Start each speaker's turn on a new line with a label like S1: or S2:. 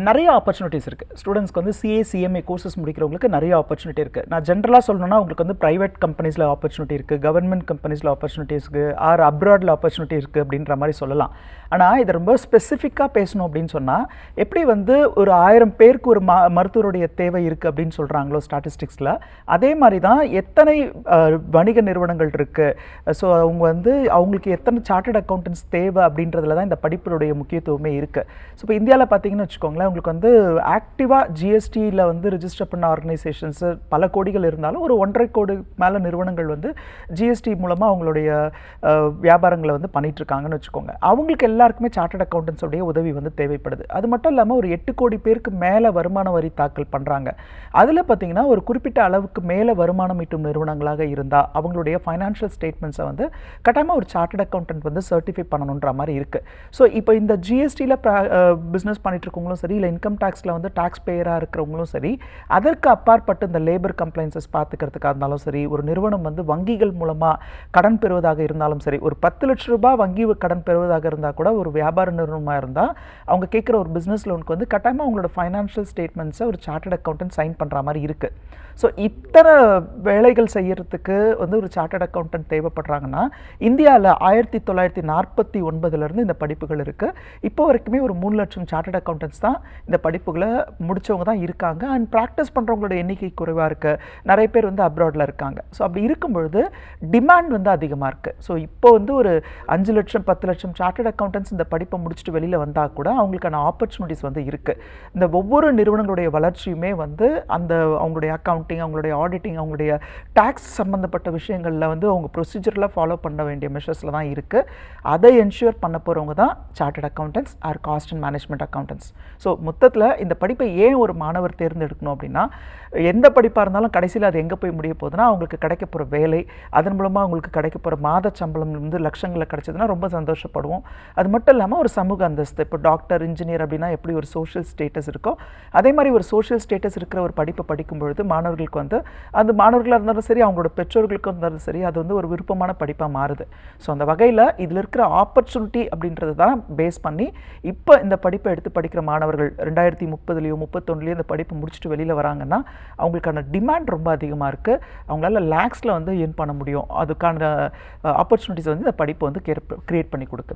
S1: நிறைய ஆப்பர்ச்சுனிட்டிஸ் இருக்குது. ஸ்டூடெண்ட்ஸ்க்கு வந்து சிஏ சிஎம்ஏ கோர்சஸ் முடிக்கிறவங்களுக்கு நிறைய ஆப்பர்ச்சுனிட்டி இருக்குது. நான் ஜென்ரலாக சொல்லணும்னா உங்களுக்கு வந்து ப்ரைவேட் கம்பெனிஸில் ஆப்பர்ச்சுனிட்டி இருக்குது, கவர்மெண்ட் கம்பெனிஸில் ஆப்பர்ச்சுனிட்டிஸ் இருக்குது, ஆர் அப்ராடில் ஆப்பர்ச்சுனிட்டி இருக்குது அப்படின்ற மாதிரி சொல்லலாம். ஆனால் இதை ரொம்ப ஸ்பெசிஃபிக்காக பேசணும் அப்படின்னு சொன்னால், எப்படி வந்து ஒரு 1000 பேருக்கு ஒரு மருத்துவருடைய தேவை இருக்குது அப்படின்னு சொல்கிறாங்களோ ஸ்டாட்டிஸ்டிக்ஸில், அதே மாதிரி தான் எத்தனை வணிக நிறுவனங்கள் இருக்குது, ஸோ அவங்க வந்து அவங்களுக்கு எத்தனை சார்ட்டர்ட் அக்கௌண்டன்ஸ் தேவை அப்படின்றதுல தான் இந்த படிப்புடைய முக்கியத்துவமே இருக்குது. ஸோ இப்போ இந்தியாவில் பார்த்தீங்கன்னு வச்சுக்கோங்களேன், உங்களுக்கு வந்து ஆக்டிவாக ஜிஎஸ்டியில் வந்து ரிஜிஸ்டர் பண்ண ஆர்கனைசேஷன்ஸு பல கோடிகள் இருந்தாலும் ஒரு 1.5 கோடி மேலே நிறுவனங்கள் வந்து ஜிஎஸ்டி மூலமாக அவங்களுடைய வியாபாரங்களை வந்து பண்ணிகிட்ருக்காங்கன்னு வச்சுக்கோங்க. அவங்களுக்கு எல்லாருக்குமே சார்ட்டர்ட் அக்கௌண்டன்ஸோடைய உதவி வந்து தேவைப்படுது. அது மட்டும் இல்லாமல் ஒரு 8 கோடி பேருக்கு மேலே வருமான வரி தாக்கல் பண்ணுறாங்க. அதில் பார்த்தீங்கன்னா ஒரு குறிப்பிட்ட அளவுக்கு மேலே வருமானம் ஈட்டும் நிறுவனங்களாக இருந்தால் அவங்களுடைய ஃபைனான்ஷியல் ஸ்டேட்மெண்ட்ஸை வந்து கட்டாயமாக ஒரு சார்ட்டர்ட் அக்கௌண்டன்ட் வந்து சர்டிஃபை பண்ணணுன்ற மாதிரி இருக்குது. ஸோ இப்போ இந்த ஜிஎஸ்டியில் பிஸ்னஸ் பண்ணிட்டு இருக்கவங்களும் சரி, இல்லை இன்கம் டேக்ஸில் வந்து டாக்ஸ் பேயராக இருக்கிறவங்களும் சரி, அதற்கு அப்பாற்பட்டு இந்த லேபர் கம்ப்ளைன்சஸ் பார்த்துக்கிறதுக்காக இருந்தாலும் சரி, ஒரு நிறுவனம் வந்து வங்கிகள் மூலமாக கடன் பெறுவதாக இருந்தாலும் சரி, ஒரு 10 லட்ச ரூபாய் வங்கி கடன் பெறுவதாக இருந்தால் கூட ஒரு வியாபார நிறுவனமாக இருந்தால் அவங்க கேட்குற ஒரு பிஸ்னஸ் லோனுக்கு வந்து கட்டாயமாக அவங்களோட ஃபைனான்ஷியல் ஸ்டேட்மெண்ட்ஸை ஒரு சார்ட்டர்ட் அக்கௌண்டன்ட் சைன் பண்ணுற மாதிரி இருக்குது. ஸோ இத்தனை வேலைகள் செய்யறதுக்கு வந்து ஒரு சார்ட்டர்ட் அக்கௌண்டன்ட் தேவைப்படுறாங்கன்னா இந்தியாவில் 1949 இந்த படிப்புகள் இருக்குது. இப்போ வரைக்குமே ஒரு 3 லட்சம் சார்ட்டர்ட் அக்கௌண்டன்ட்ஸ் தான் இந்த படிப்புகளை முடித்தவங்க தான் இருக்காங்க. அண்ட் ப்ராக்டிஸ் பண்ணுறவங்களோட எண்ணிக்கை குறைவாக இருக்குது. நிறைய பேர் வந்து அப்ராடில் இருக்காங்க. ஸோ அப்படி இருக்கும்பொழுது டிமாண்ட் வந்து அதிகமாக இருக்குது. ஸோ இப்போ வந்து ஒரு 5 லட்சம் 10 லட்சம் சார்ட்டர்ட் அக்கௌண்டன்ட்ஸ் இந்த படிப்பை முடிச்சுட்டு வெளியில் வந்தால் கூட அவங்களுக்கான ஆப்பர்ச்சுனிட்டிஸ் வந்து இருக்குது. இந்த ஒவ்வொரு நிறுவனங்களுடைய வளர்ச்சியுமே வந்து அந்த அவங்களுடைய அக்கௌண்டிங், அவங்களுடைய ஆடிட்டிங், அவங்களுடைய டாக்ஸ் சம்மந்தப்பட்ட விஷயங்களில் வந்து அவங்க ப்ரொசீஜரில் ஃபாலோ பண்ண வேண்டிய மெஷர்ஸில் தான் இருக்குது. அதை என்ஷூர் பண்ண போகிறவங்க தான் chartered accountants or cost and management accountants. So மொத்தத்தில் இந்த படிப்பை ஏன் ஒரு மாணவர் தேர்ந்தெடுக்கணும் அப்படின்னா, எந்த படிப்பாக இருந்தாலும் கடைசியில் அது எங்கே போய் முடிய போகுதுன்னா அவங்களுக்கு கிடைக்க போகிற வேலை, அதன் மூலமாக அவங்களுக்கு கிடைக்க போகிற மாத சம்பளம் வந்து லட்சங்களில் கிடைச்சதுன்னா ரொம்ப சந்தோஷப்படுவோம். அது மட்டும் இல்லாமல் ஒரு சமூக அந்தஸ்து, இப்போ டாக்டர், இன்ஜினியர் அப்படின்னா எப்படி ஒரு சோஷியல் ஸ்டேட்டஸ் இருக்கோ அதே மாதிரி ஒரு சோஷியல் ஸ்டேட்டஸ் இருக்கிற ஒரு படிப்பை படிக்கும்பொழுது மாணவர்களுக்கு வந்து அந்த மாணவர்களாக இருந்தாலும் சரி, அவங்களோட பெற்றோர்களுக்கும் இருந்தாலும் சரி, அது வந்து ஒரு விருப்பமான படிப்பாக மாறுது. ஸோ அந்த வகையில் இதில் இருக்கிற ஆப்பர்ச்சுனிட்டி அப்படின்றது தான் பேஸ் பண்ணி இப்போ இந்த படிப்பை எடுத்து படிக்கிற மாணவர்கள் 2030 31 இந்த படிப்பு முடிச்சுட்டு வெளியில் வராங்கன்னா அவங்களுக்கான டிமாண்ட் ரொம்ப அதிகமாக இருக்குது. அவங்களால லேக்ஸில் வந்து ஏர்ன் பண்ண முடியும். அதுக்கான ஆப்பர்ச்சுனிட்டிஸ் வந்து இந்த படிப்பு வந்து கிரியேட் பண்ணி கொடுக்குது.